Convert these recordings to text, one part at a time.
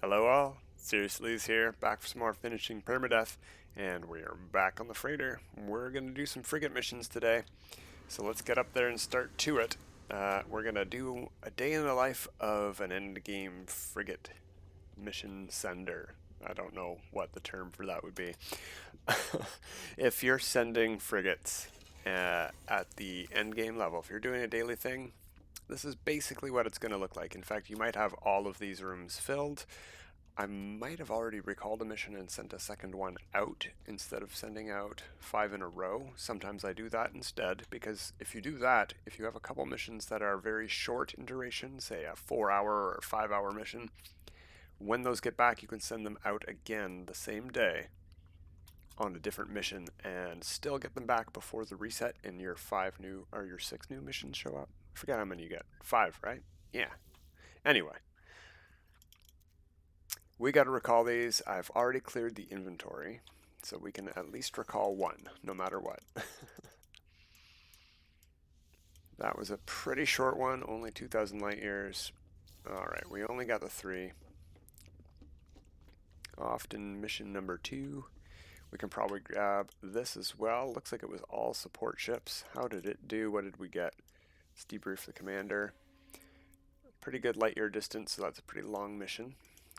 Hello all, Seriously's here, back for some more finishing Permadeath, and we are back on the freighter. We're going to do some frigate missions today, so let's get up there and start to it. We're going to do a day in the life of an endgame frigate mission sender. I don't know what the term for that would be. If you're sending frigates at the endgame level, if you're doing a daily thing, this is basically what it's going to look like. In fact, you might have all of these rooms filled. I might have already recalled a mission and sent a second one out instead of sending out 5 in a row. Sometimes I do that instead, because if you do that, if you have a couple missions that are very short in duration, say a 4-hour or 5-hour mission, when those get back you can send them out again the same day on a different mission and still get them back before the reset and your 5 new or your 6 new missions show up. I forget how many you get. 5, right? Yeah. Anyway, we got to recall these. I've already cleared the inventory, so we can at least recall one, no matter what. That was a pretty short one, only 2,000 light years. Alright, we only got the 3. Often mission number 2. We can probably grab this as well. Looks like it was all support ships. How did it do? What did we get? Let's debrief the commander. Pretty good light year distance, so that's a pretty long mission.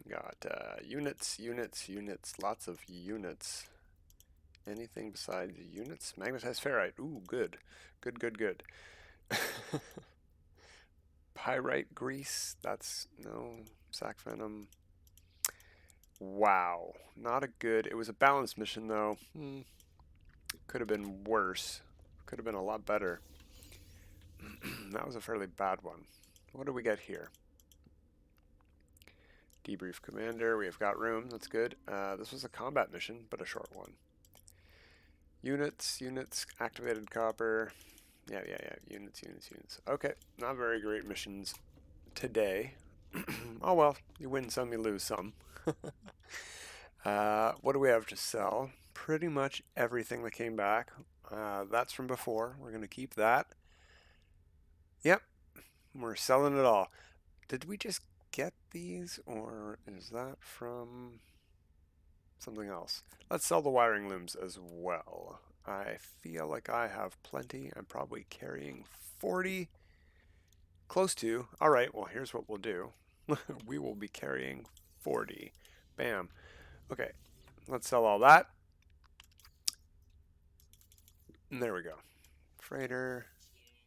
Got units, lots of units. Anything besides units? Magnetized ferrite. Ooh, good. Good. Pyrite grease. That's no. Sac venom. Wow. Not a good. It was a balanced mission though. Could have been worse. Could have been a lot better. That was a fairly bad one. What do we get here? Debrief commander. We have got room. That's good. This was a combat mission, but a short one. Units. Activated copper. Yeah. Units. Okay, not very great missions today. Oh well, you win some, you lose some. What do we have to sell? Pretty much everything that came back. That's from before. We're going to keep that. Yep, we're selling it all. Did we just get these, or is that from something else? Let's sell the wiring looms as well. I feel like I have plenty. I'm probably carrying 40. Close to. Alright, well here's what we'll do. We will be carrying 40. Bam. Okay, let's sell all that. And there we go. Freighter.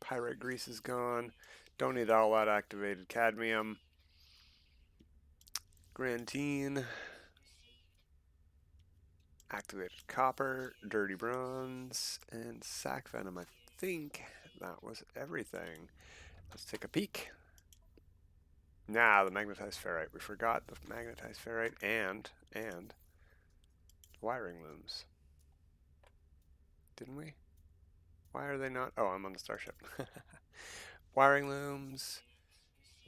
Pyrite grease is gone. Don't need all that activated cadmium. Grantine. Activated copper. Dirty bronze. And sac venom. I think that was everything. Let's take a peek. Nah, the magnetized ferrite. We forgot the magnetized ferrite and wiring looms. Didn't we? Why are they not? Oh, I'm on the starship. Wiring looms,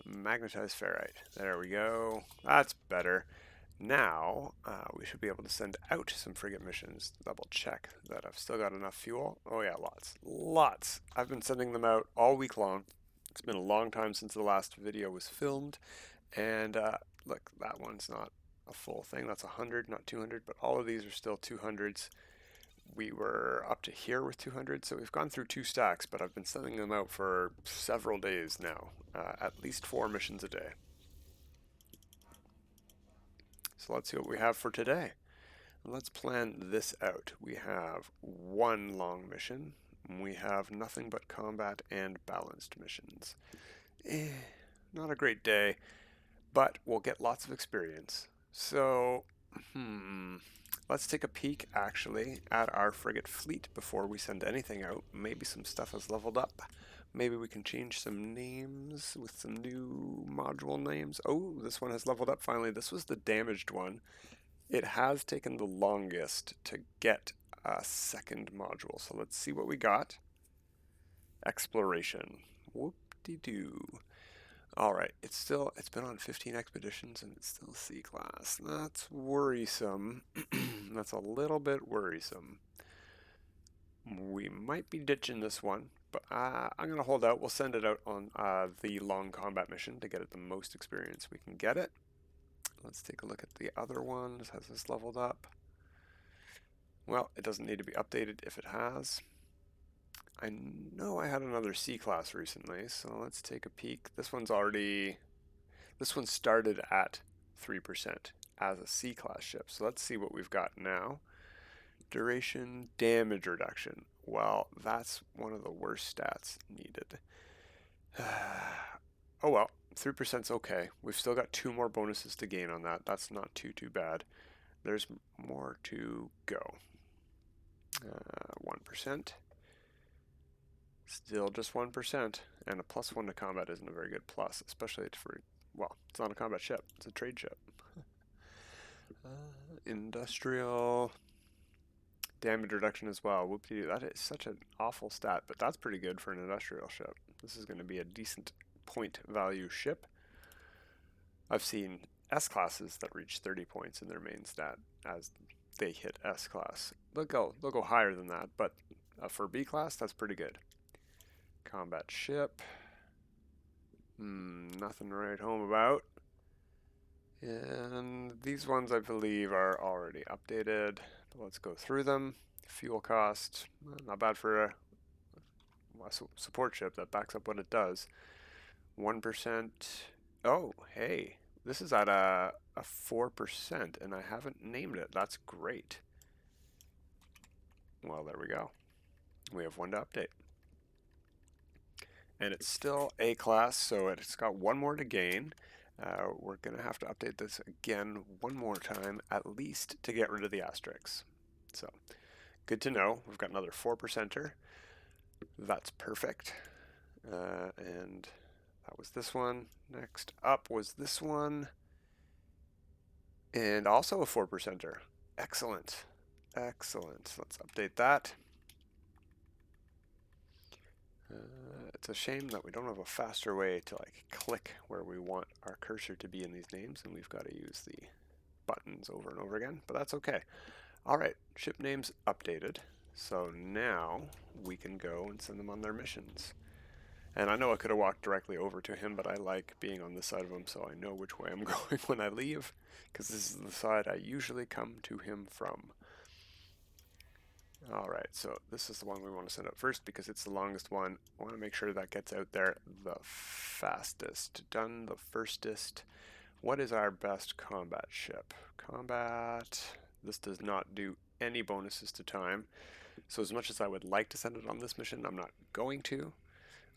magnetized ferrite. There we go. That's better. Now, we should be able to send out some frigate missions. Double check that I've still got enough fuel. Oh yeah, lots. I've been sending them out all week long. It's been a long time since the last video was filmed. And look, that one's not a full thing. That's 100, not 200, but all of these are still 200s. We were up to here with 200, so we've gone through 2 stacks, but I've been sending them out for several days now, at least 4 missions a day. So let's see what we have for today. Let's plan this out. We have 1 long mission. We have nothing but combat and balanced missions. Not a great day, but we'll get lots of experience. So, let's take a peek actually at our frigate fleet before we send anything out. Maybe some stuff has leveled up. Maybe we can change some names with some new module names. Oh, this one has leveled up finally. This was the damaged one. It has taken the longest to get a second module. So let's see what we got. Exploration. Whoop-de-doo. Alright, it's been on 15 expeditions and it's still C class. That's worrisome. That's a little bit worrisome. We might be ditching this one, but I'm going to hold out. We'll send it out on the long combat mission to get it the most experience we can get it. Let's take a look at the other ones. Has this leveled up? Well, it doesn't need to be updated if it has. I know I had another C class recently, so let's take a peek. This one started at 3% as a C class ship. So let's see what we've got now. Duration, damage reduction. Well, that's one of the worst stats needed. Oh well, 3%'s okay. We've still got 2 more bonuses to gain on that. That's not too bad. There's more to go. 1%. Still just 1%. And a +1 to combat isn't a very good plus, especially for, well, it's not a combat ship. It's a trade ship. Industrial. Damage reduction as well. Whoop-de-doo. That is such an awful stat, but that's pretty good for an industrial ship. This is going to be a decent point value ship. I've seen S classes that reach 30 points in their main stat as they hit S class. They'll go higher than that, but for B class, that's pretty good. Combat ship. Nothing to write home about. And these ones I believe are already updated. But let's go through them. Fuel cost, not bad for a support ship that backs up what it does. 1%. Oh, hey, this is at a 4%, and I haven't named it. That's great. Well, there we go. We have 1 to update. And it's still A class, so it's got 1 more to gain. We're going to have to update this again 1 more time, at least, to get rid of the asterisks. So, good to know. We've got another 4%er. That's perfect. And that was this one. Next up was this one. And also a 4%er. Excellent. Excellent. Let's update that. It's a shame that we don't have a faster way to click where we want our cursor to be in these names, and we've got to use the buttons over and over again, but that's okay. Alright, ship names updated. So now we can go and send them on their missions. And I know I could have walked directly over to him, but I like being on this side of him so I know which way I'm going when I leave, because this is the side I usually come to him from. Alright, so this is the one we want to send out first because it's the longest one. I want to make sure that gets out there the fastest. Done the firstest. What is our best combat ship? Combat. This does not do any bonuses to time. So as much as I would like to send it on this mission, I'm not going to.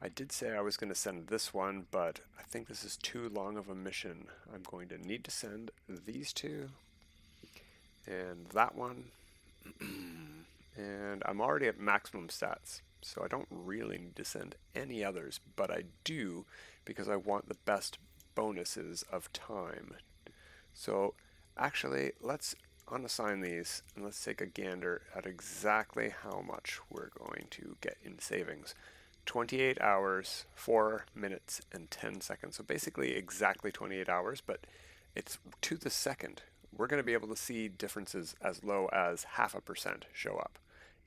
I did say I was going to send this one, but I think this is too long of a mission. I'm going to need to send these 2 and that one. And I'm already at maximum stats, so I don't really need to send any others, but I do because I want the best bonuses of time. So actually, let's unassign these and let's take a gander at exactly how much we're going to get in savings. 28 hours, 4 minutes, and 10 seconds. So basically exactly 28 hours, but it's to the second. We're going to be able to see differences as low as 0.5% show up.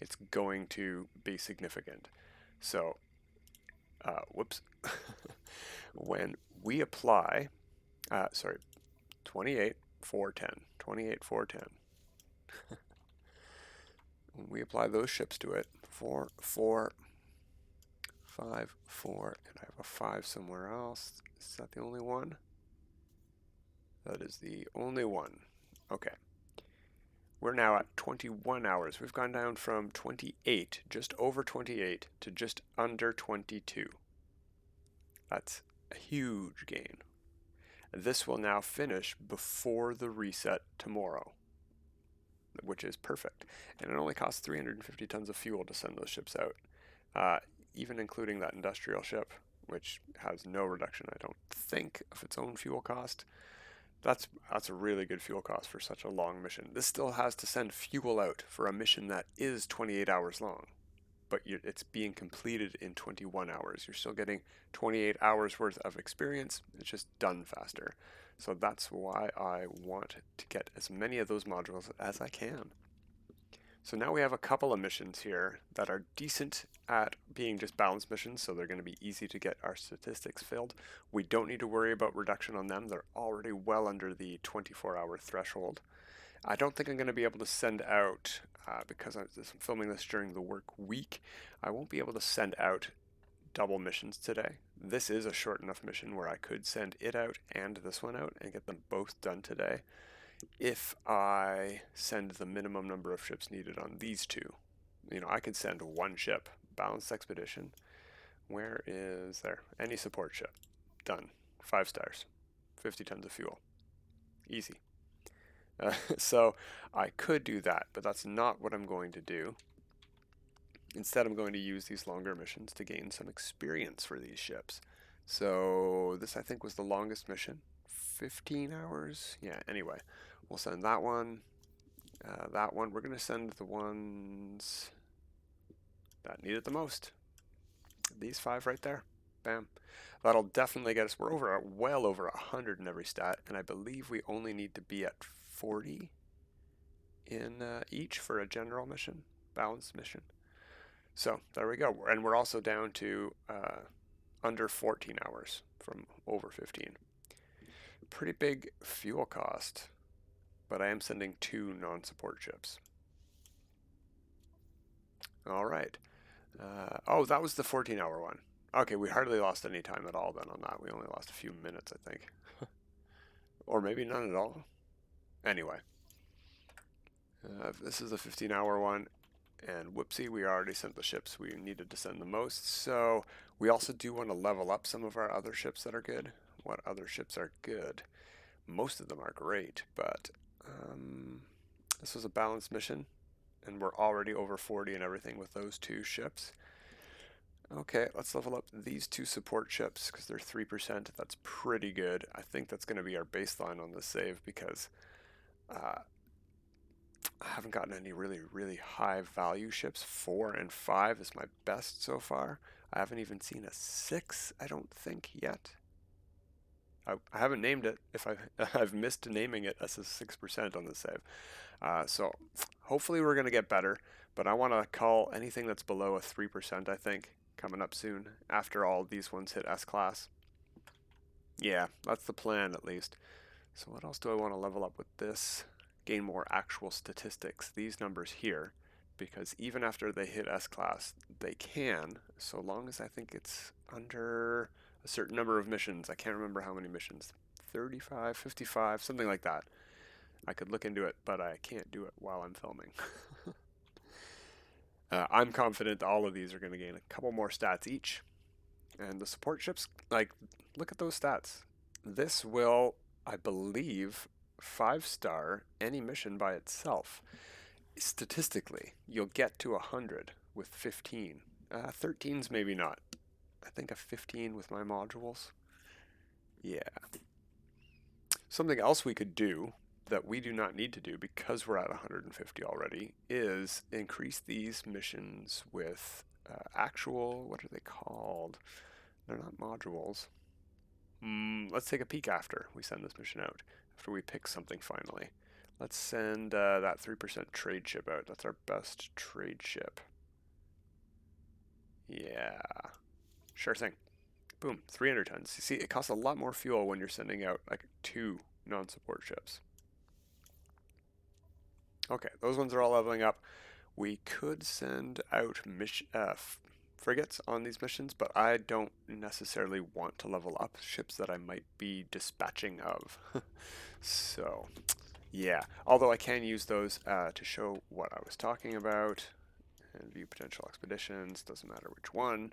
It's going to be significant. So, whoops. When we apply, 28, 410, 28, 410. When we apply those ships to it, 4, 4, 5, 4, and I have a 5 somewhere else. Is that the only one? That is the only one. Okay. We're now at 21 hours. We've gone down from 28, just over 28, to just under 22. That's a huge gain. This will now finish before the reset tomorrow, which is perfect. And it only costs 350 tons of fuel to send those ships out, even including that industrial ship, which has no reduction, I don't think, of its own fuel cost. That's a really good fuel cost for such a long mission. This still has to send fuel out for a mission that is 28 hours long, but it's being completed in 21 hours. You're still getting 28 hours worth of experience. It's just done faster. So that's why I want to get as many of those modules as I can. So now we have a couple of missions here that are decent at being just balance missions, so they're going to be easy to get our statistics filled. We don't need to worry about reduction on them. They're already well under the 24-hour threshold. I don't think I'm going to be able to send out, because I'm filming this during the work week, I won't be able to send out double missions today. This is a short enough mission where I could send it out and this one out and get them both done today if I send the minimum number of ships needed on these two. You know, I could send one ship, balanced expedition. Where is there? Any support ship. Done. 5 stars. 50 tons of fuel. Easy. So I could do that, but that's not what I'm going to do. Instead, I'm going to use these longer missions to gain some experience for these ships. So this, I think, was the longest mission. 15 hours? Yeah, anyway. We'll send that one. That one. We're going to send the ones that need it the most. These 5 right there. Bam. That'll definitely get us. We're well over 100 in every stat, and I believe we only need to be at 40 in each for a general mission, balanced mission. So there we go. And we're also down to under 14 hours from over 15. Pretty big fuel cost, but I am sending 2 non-support ships. All right. Oh, that was the 14-hour one. Okay, we hardly lost any time at all then on that. We only lost a few minutes, I think. Or maybe none at all. Anyway. This is the 15-hour one. And whoopsie, we already sent the ships we needed to send the most. So we also do want to level up some of our other ships that are good. What other ships are good? Most of them are great, but this was a balanced mission. And we're already over 40 and everything with those 2 ships. Okay, let's level up these 2 support ships because they're 3%. That's pretty good. I think that's going to be our baseline on this save because I haven't gotten any really high value ships. 4 and 5 is my best so far. I haven't even seen a 6, I don't think, yet. I haven't named it. If I've missed naming it as a 6% on the save. So hopefully we're going to get better, but I want to call anything that's below a 3%, I think, coming up soon after all these ones hit S-Class. Yeah, that's the plan at least. So what else do I want to level up with this? Gain more actual statistics, these numbers here, because even after they hit S-Class, they can, so long as I think it's under a certain number of missions. I can't remember how many missions. 35, 55, something like that. I could look into it, but I can't do it while I'm filming. I'm confident all of these are going to gain a couple more stats each. And the support ships, like, look at those stats. This will, I believe, 5-star any mission by itself. Statistically, you'll get to 100 with 15. 13's maybe not. I think a 15 with my modules. Yeah. Something else we could do that we do not need to do because we're at 150 already is increase these missions with actual, what are they called? They're not modules. Let's take a peek after we send this mission out, after we pick something finally. Let's send that 3% trade ship out. That's our best trade ship. Yeah, sure thing. Boom, 300 tons. You see, it costs a lot more fuel when you're sending out like 2 non-support ships. Okay, those ones are all leveling up. We could send out frigates on these missions, but I don't necessarily want to level up ships that I might be dispatching of. So, yeah. Although I can use those to show what I was talking about and view potential expeditions. Doesn't matter which one.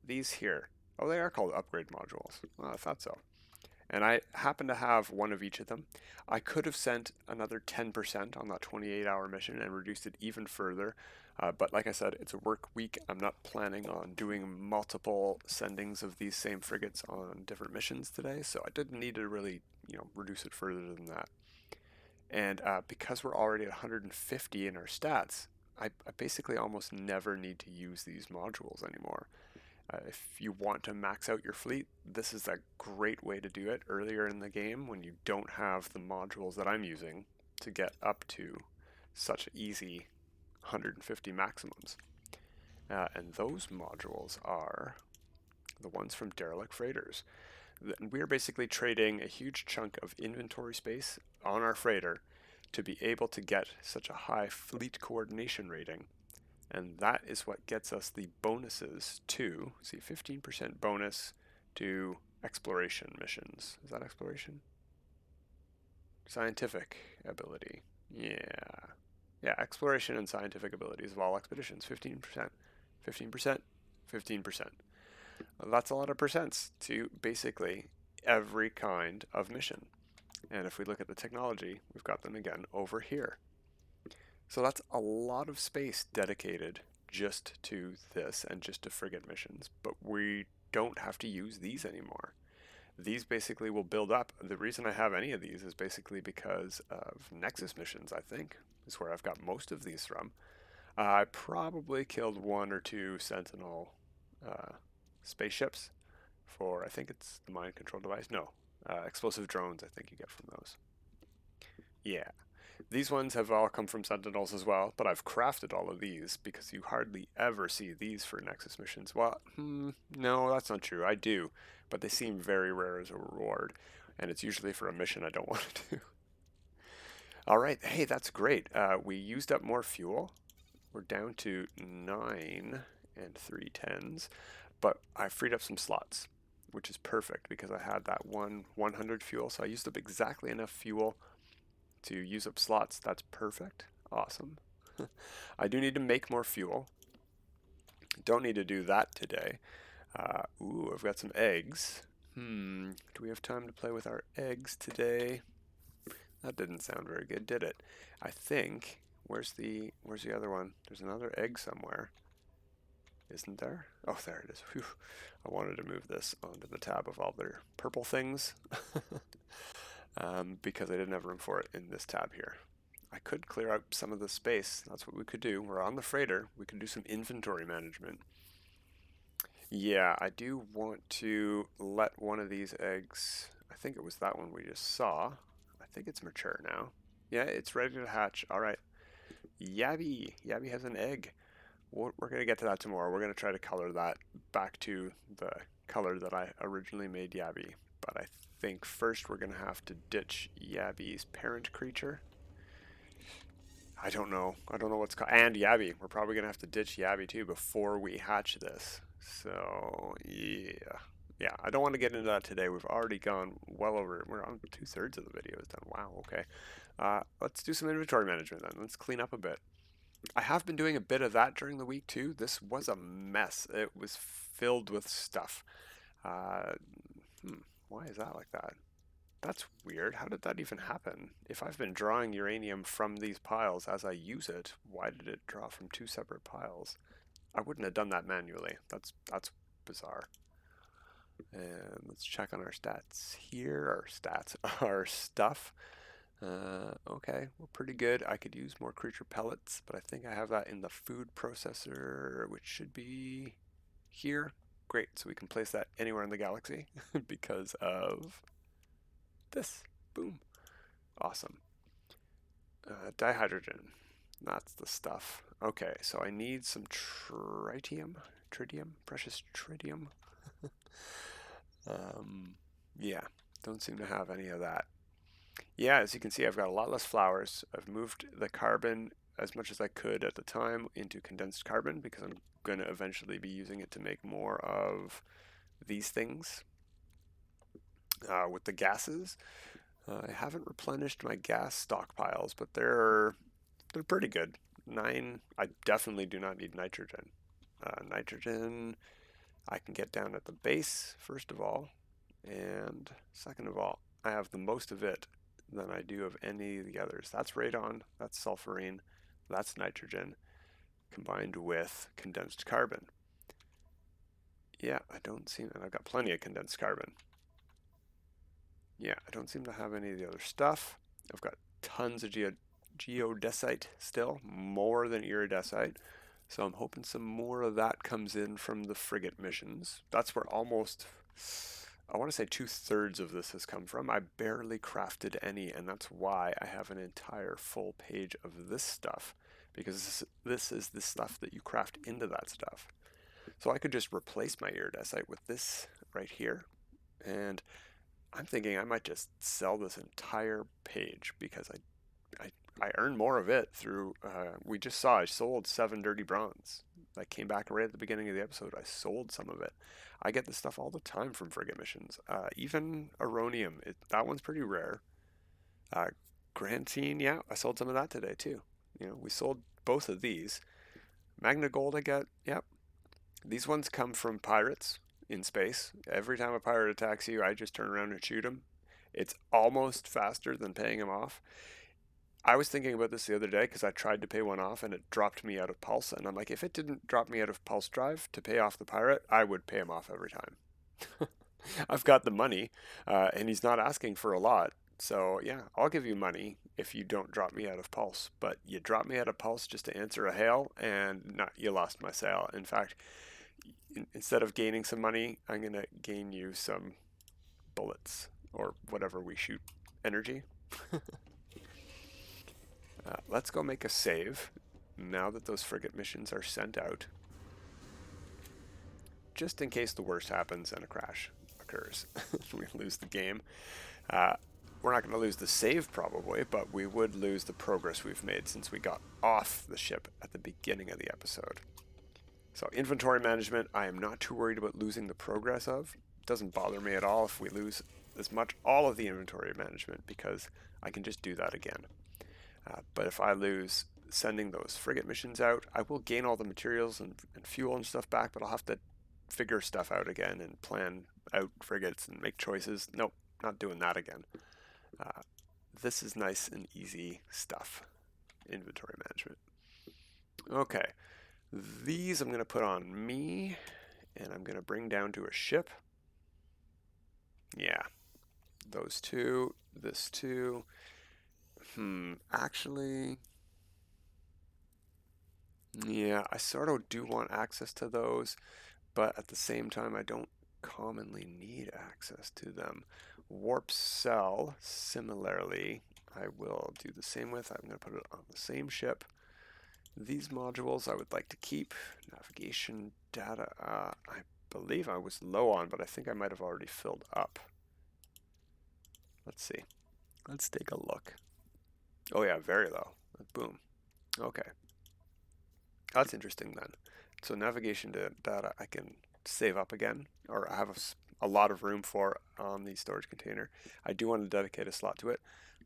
These here. Oh, they are called upgrade modules. Well, I thought so. And I happen to have one of each of them. I could have sent another 10% on that 28-hour mission and reduced it even further. But like I said, it's a work week. I'm not planning on doing multiple sendings of these same frigates on different missions today. So I didn't need to really, reduce it further than that. And because we're already at 150 in our stats, I basically almost never need to use these modules anymore. If you want to max out your fleet, this is a great way to do it earlier in the game when you don't have the modules that I'm using to get up to such easy 150 maximums. And those modules are the ones from derelict freighters. We are basically trading a huge chunk of inventory space on our freighter to be able to get such a high fleet coordination rating. And that is what gets us the bonuses to, see, 15% bonus to exploration missions. Is that exploration? Scientific ability. Yeah. Yeah, exploration and scientific abilities of all expeditions. 15%. 15%. 15%. That's a lot of percents to basically every kind of mission. And if we look at the technology, we've got them again over here. So that's a lot of space dedicated just to this and just to frigate missions. But we don't have to use these anymore. These basically will build up. The reason I have any of these is basically because of Nexus missions, I think, is where I've got most of these from. I probably killed 1 or 2 Sentinel spaceships for, I think it's the mind control device. No, explosive drones I think you get from those. Yeah. These ones have all come from Sentinels as well, but I've crafted all of these because you hardly ever see these for Nexus missions. Well, no, that's not true. I do, but they seem very rare as a reward, and it's usually for a mission I don't want to do. All right, hey, that's great. We used up more fuel. We're down to 9 and 3 10s, but I freed up some slots, which is perfect because I had that 100 fuel, so I used up exactly enough fuel to use up slots. That's perfect. Awesome. I do need to make more fuel. Don't need to do that today. Ooh, I've got some eggs. Do we have time to play with our eggs today? That didn't sound very good, did it? I think, where's the other one? There's another egg somewhere. Isn't there? Oh, there it is. Whew. I wanted to move this onto the tab of all their purple things. Because I didn't have room for it in this tab here. I could clear out some of the space. That's what we could do. We're on the freighter. We can do some inventory management. Yeah, I do want to let one of these eggs, I think it was that one we just saw. I think it's mature now. Yeah, it's ready to hatch. All right. Yabby. Yabby has an egg. We're going to get to that tomorrow. We're going to try to color that back to the color that I originally made Yabby. But I think first we're going to have to ditch Yabby's parent creature. I don't know. I don't know what's called. And Yabby. We're probably going to have to ditch Yabby too before we hatch this. So, yeah. Yeah, I don't want to get into that today. We've already gone well over. We're on 2/3 of the video is done. Wow, okay. Let's do some inventory management then. Let's clean up a bit. I have been doing a bit of that during the week too. This was a mess. It was filled with stuff. Why is that like that? That's weird. How did that even happen? If I've been drawing uranium from these piles as I use it, why did it draw from 2 separate piles? I wouldn't have done that manually. That's bizarre. And let's check on our stats here. Our stats, our stuff. Okay, we're pretty good. I could use more creature pellets, but I think I have that in the food processor, which should be here. Great, so we can place that anywhere in the galaxy because of this. Boom. Awesome. Dihydrogen. That's the stuff. Okay, so I need some tritium. Tritium? Precious tritium. Yeah, don't seem to have any of that. Yeah, as you can see, I've got a lot less flowers. I've moved the carbon as much as I could at the time into condensed carbon because I'm going to eventually be using it to make more of these things. With the gases, I haven't replenished my gas stockpiles, but they're pretty good. 9, I definitely do not need nitrogen. Nitrogen, I can get down at the base, first of all, and second of all, I have the most of it than I do of any of the others. That's radon, that's sulfurine, that's nitrogen, combined with condensed carbon. Yeah, I don't seem, and I've got plenty of condensed carbon. Yeah, I don't seem to have any of the other stuff. I've got tons of geodesite still, more than iridesite. So I'm hoping some more of that comes in from the frigate missions. That's where almost, I want to say 2/3 of this has come from. I barely crafted any, and that's why I have an entire full page of this stuff, because this is the stuff that you craft into that stuff. So I could just replace my iridescite with this right here, and I'm thinking I might just sell this entire page because I earn more of it through, we just saw I sold 7 dirty bronze. I came back right at the beginning of the episode. I sold some of it. I get this stuff all the time from frigate missions. Even Aronium, that one's pretty rare. Uh, Grantine, yeah, I sold some of that today too. You know, we sold both of these. Magna Gold I get, yep. These ones come from pirates in space. Every time a pirate attacks you, I just turn around and shoot him. It's almost faster than paying him off. I was thinking about this the other day because I tried to pay one off and it dropped me out of Pulse. And I'm like, if it didn't drop me out of Pulse Drive to pay off the pirate, I would pay him off every time. I've got the money, and he's not asking for a lot. So yeah, I'll give you money if you don't drop me out of Pulse. But you drop me out of Pulse just to answer a hail, and you lost my sale. In fact, instead of gaining some money, I'm gonna gain you some bullets or whatever we shoot, energy. Let's go make a save now that those frigate missions are sent out, just in case the worst happens and a crash occurs. We lose the game. We're not going to lose the save probably, but we would lose the progress we've made since we got off the ship at the beginning of the episode. So inventory management, I am not too worried about losing the progress of. It doesn't bother me at all if we lose as much all of the inventory management because I can just do that again. But if I lose sending those frigate missions out, I will gain all the materials and fuel and stuff back, but I'll have to figure stuff out again and plan out frigates and make choices. Nope, not doing that again. This is nice and easy stuff. Inventory management. Okay, these I'm going to put on me, and I'm going to bring down to a ship. Yeah, those two, this two. Actually, yeah, I sort of do want access to those, but at the same time, I don't commonly need access to them. Warp cell, similarly, I will do the same with. I'm going to put it on the same ship. These modules I would like to keep. Navigation data, I believe I was low on, but I think I might have already filled up. Let's see. Let's take a look. Oh yeah, very low. Boom. Okay. That's interesting then. So navigation data I can save up again, or I have a lot of room for on the storage container. I do want to dedicate a slot to it.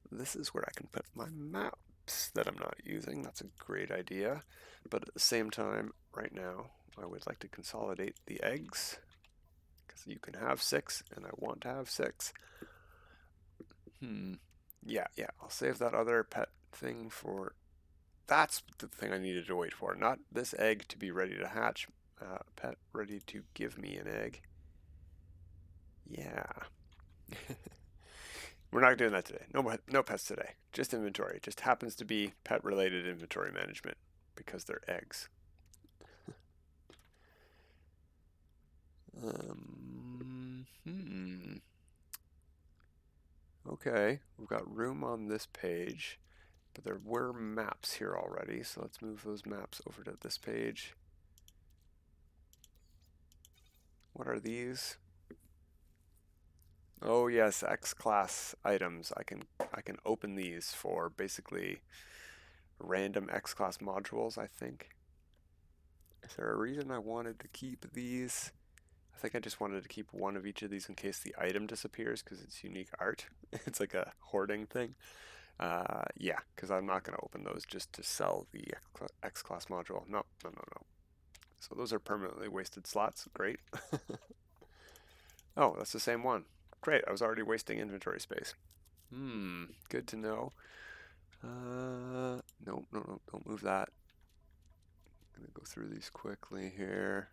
This is where I can put my maps that I'm not using. That's a great idea. But at the same time, right now, I would like to consolidate the eggs because you can have 6 and I want to have 6. Yeah, I'll save that other pet thing for... That's the thing I needed to wait for. Not this egg to be ready to hatch. Pet ready to give me an egg. Yeah. We're not doing that today. No pets today. Just inventory. It just happens to be pet-related inventory management because they're eggs. Okay, we've got room on this page, but there were maps here already, so let's move those maps over to this page. What are these? Oh yes, X-class items. I can open these for basically random X-class modules, I think. Is there a reason I wanted to keep these? I think I just wanted to keep one of each of these in case the item disappears because it's unique art. It's like a hoarding thing. Yeah, because I'm not going to open those just to sell the X-class module. No. So those are permanently wasted slots. Great. Oh, that's the same one. Great, I was already wasting inventory space. Good to know. No, don't move that. I'm gonna go through these quickly here.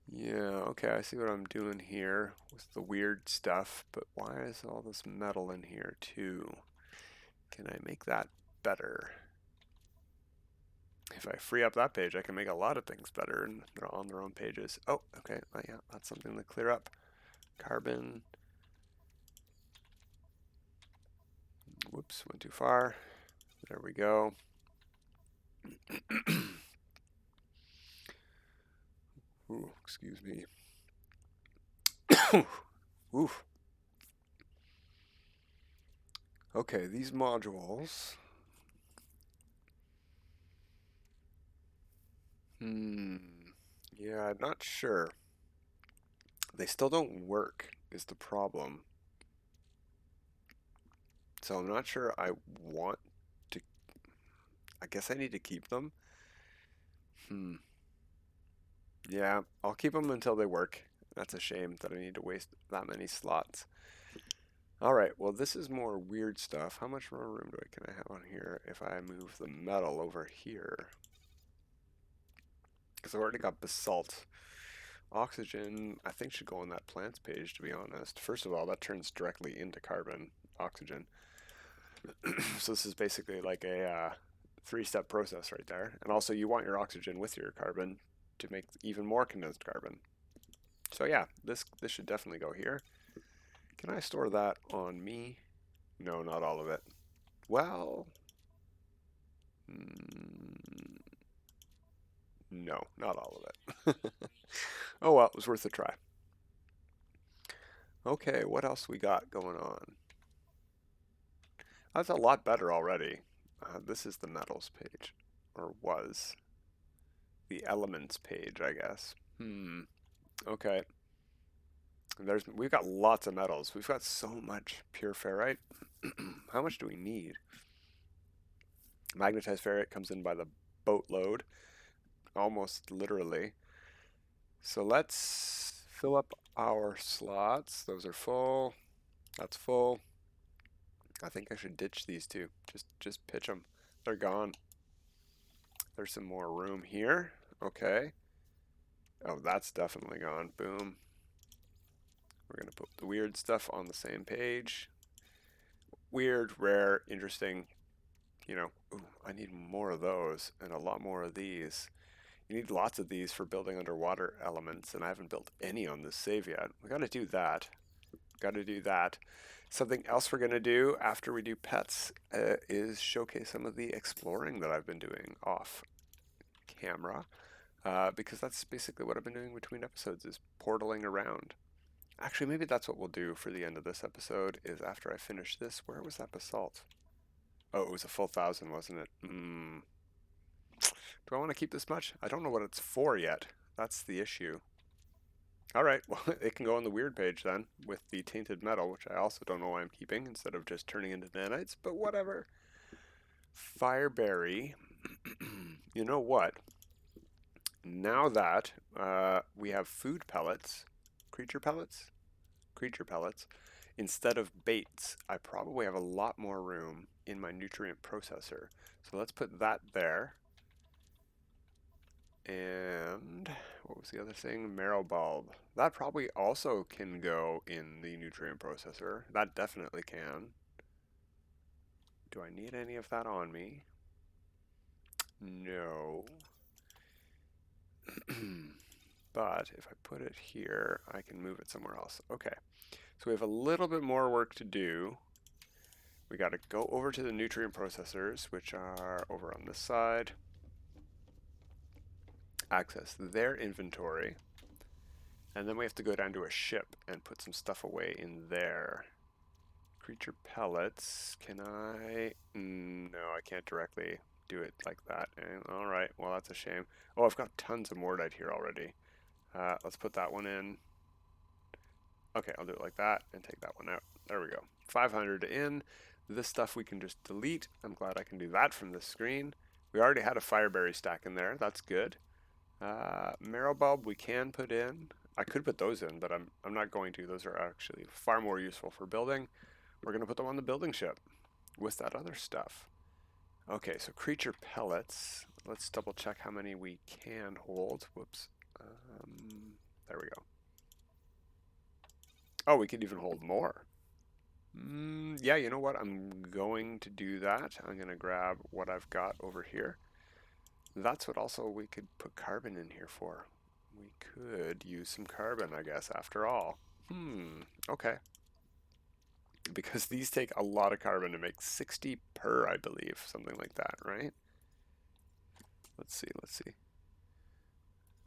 Yeah, okay, I see what I'm doing here with the weird stuff, but why is all this metal in here too? Can I make that better? If I free up that page, I can make a lot of things better, and they're on their own pages. Oh, okay, yeah, that's something to clear up. Carbon. Whoops, went too far. There we go. Ooh, excuse me. Oof. Okay, these modules. Yeah, I'm not sure. They still don't work, is the problem. So I'm not sure I want to. I guess I need to keep them. Yeah, I'll keep them until they work. That's a shame that I need to waste that many slots. Alright, well this is more weird stuff. How much more room can I have on here if I move the metal over here? Because I've already got basalt. Oxygen, I think, should go on that plants page, to be honest. First of all, that turns directly into carbon, oxygen. So this is basically like a three-step process right there. And also you want your oxygen with your carbon to make even more condensed carbon. So yeah, this should definitely go here. Can I store that on me? No, not all of it. Well, no, not all of it. Oh well, it was worth a try. Okay, what else we got going on? That's a lot better already. This is the metals page, or was. The elements page, I guess. Okay. We've got lots of metals. We've got so much pure ferrite. How much do we need? Magnetized ferrite comes in by the boatload, almost literally. So let's fill up our slots. Those are full. That's full. I think I should ditch these two. Just pitch them. They're gone. There's some more room here. Okay. Oh, that's definitely gone. Boom. We're going to put the weird stuff on the same page. Weird, rare, interesting. You know, ooh, I need more of those and a lot more of these. You need lots of these for building underwater elements, and I haven't built any on this save yet. We got to do that. Got to do that. Something else we're going to do after we do pets is showcase some of the exploring that I've been doing off camera, because that's basically what I've been doing between episodes, is portaling around. Actually, maybe that's what we'll do for the end of this episode, is after I finish this. Where was that basalt? Oh, it was a full 1,000, wasn't it? Do I want to keep this much? I don't know what it's for yet. That's the issue. Alright, well, it can go on the weird page then, with the tainted metal, which I also don't know why I'm keeping, instead of just turning into nanites, but whatever. Fireberry. You know what? Now that we have food pellets, creature pellets, instead of baits, I probably have a lot more room in my nutrient processor. So let's put that there. And what was the other thing? Marrow bulb. That probably also can go in the nutrient processor. That definitely can. Do I need any of that on me? No. But if I put it here, I can move it somewhere else. Okay. So we have a little bit more work to do. We got to go over to the nutrient processors, which are over on this side. Access their inventory. And then we have to go down to a ship and put some stuff away in there. Creature pellets. Can I? No, I can't directly do it like that. Alright, well that's a shame. Oh, I've got tons of mordite here already. Let's put that one in. Okay, I'll do it like that and take that one out. There we go. 500 in. This stuff we can just delete. I'm glad I can do that from this screen. We already had a fireberry stack in there. That's good. Marrow bulb we can put in. I could put those in, but I'm not going to. Those are actually far more useful for building. We're going to put them on the building ship with that other stuff. Okay, so creature pellets. Let's double check how many we can hold. Whoops. There we go. Oh, we could even hold more. Yeah, you know what? I'm going to do that. I'm going to grab what I've got over here. That's what also we could put carbon in here for. We could use some carbon, I guess, after all. Okay. because these take a lot of carbon to make 60 per, I believe, something like that, right? Let's see, let's see.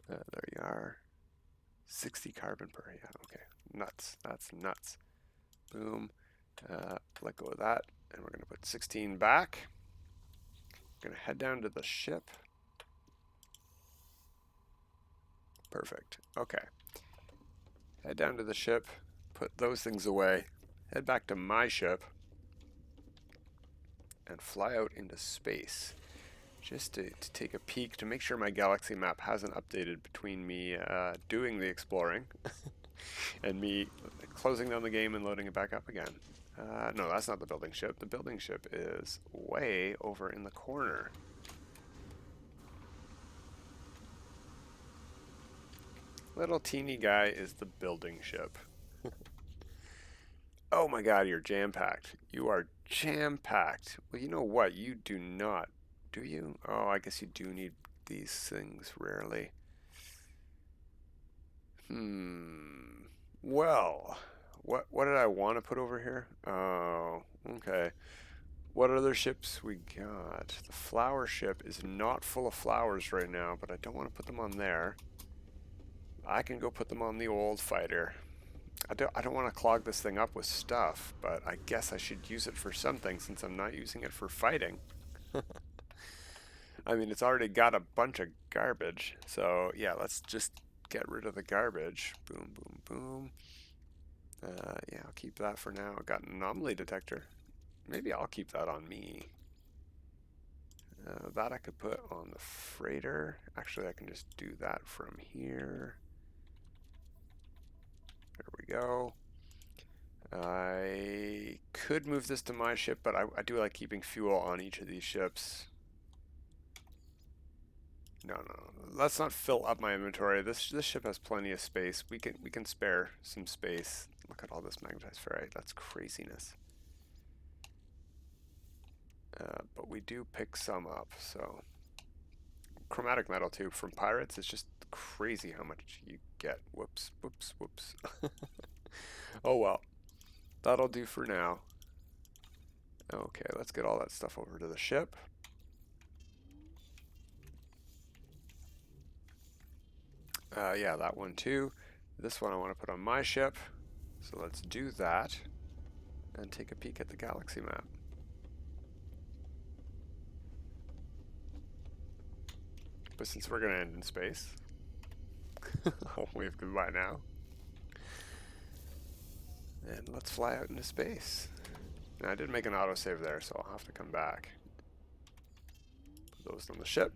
There you are. 60 carbon per, yeah, okay. Nuts, that's nuts. Boom. Let go of that, and we're going to put 16 back. Going to head down to the ship. Perfect. Okay. Head down to the ship, put those things away, head back to my ship, and fly out into space. Just to take a peek to make sure my galaxy map hasn't updated between me doing the exploring and me closing down the game and loading it back up again. No, that's not the building ship. The building ship is way over in the corner. Little teeny guy is the building ship. Oh my god, you're jam-packed. You are jam-packed. Well, you know what? You do not, do you? Oh, I guess you do need these things rarely. Well, what did I want to put over here? Oh, okay. What other ships we got? The flower ship is not full of flowers right now, but I don't want to put them on there. I can go put them on the old fighter. I don't want to clog this thing up with stuff, but I guess I should use it for something since I'm not using it for fighting. I mean, it's already got a bunch of garbage, so yeah, let's just get rid of the garbage. Boom, boom, boom. Yeah, I'll keep that for now. I got an anomaly detector. Maybe I'll keep that on me. That I could put on the freighter. Actually, I can just do that from here. There we go. I could move this to my ship, but I do like keeping fuel on each of these ships. No, let's not fill up my inventory. This ship has plenty of space. We can spare some space. Look at all this magnetized ferrite. That's craziness. But we do pick some up, so chromatic metal too from pirates. It's just crazy how much you get. Whoops, whoops, whoops. Oh well, that'll do for now. Okay, let's get all that stuff over to the ship. Yeah, that one too. This one I want to put on my ship. So let's do that and take a peek at the galaxy map. But since we're going to end in space, I'll wave goodbye now. And let's fly out into space. Now, I did make an autosave there, so I'll have to come back. Put those on the ship.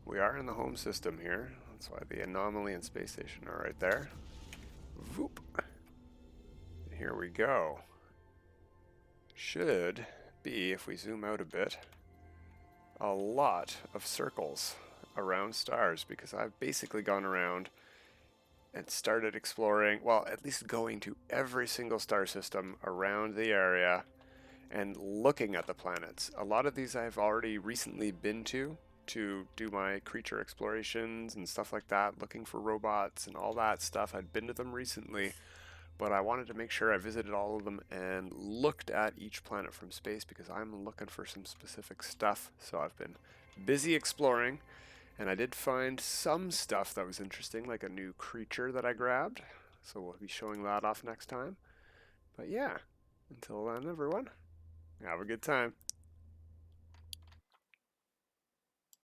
We are in the home system here. That's why the anomaly and space station are right there. Voop. And here we go. Should be, if we zoom out a bit, a lot of circles around stars, because I've basically gone around and started exploring, well, at least going to every single star system around the area and looking at the planets. A lot of these I've already recently been to do my creature explorations and stuff like that, looking for robots and all that stuff. I'd been to them recently, but I wanted to make sure I visited all of them and looked at each planet from space because I'm looking for some specific stuff. So I've been busy exploring, and I did find some stuff that was interesting, like a new creature that I grabbed. So we'll be showing that off next time. But yeah, until then, everyone, have a good time.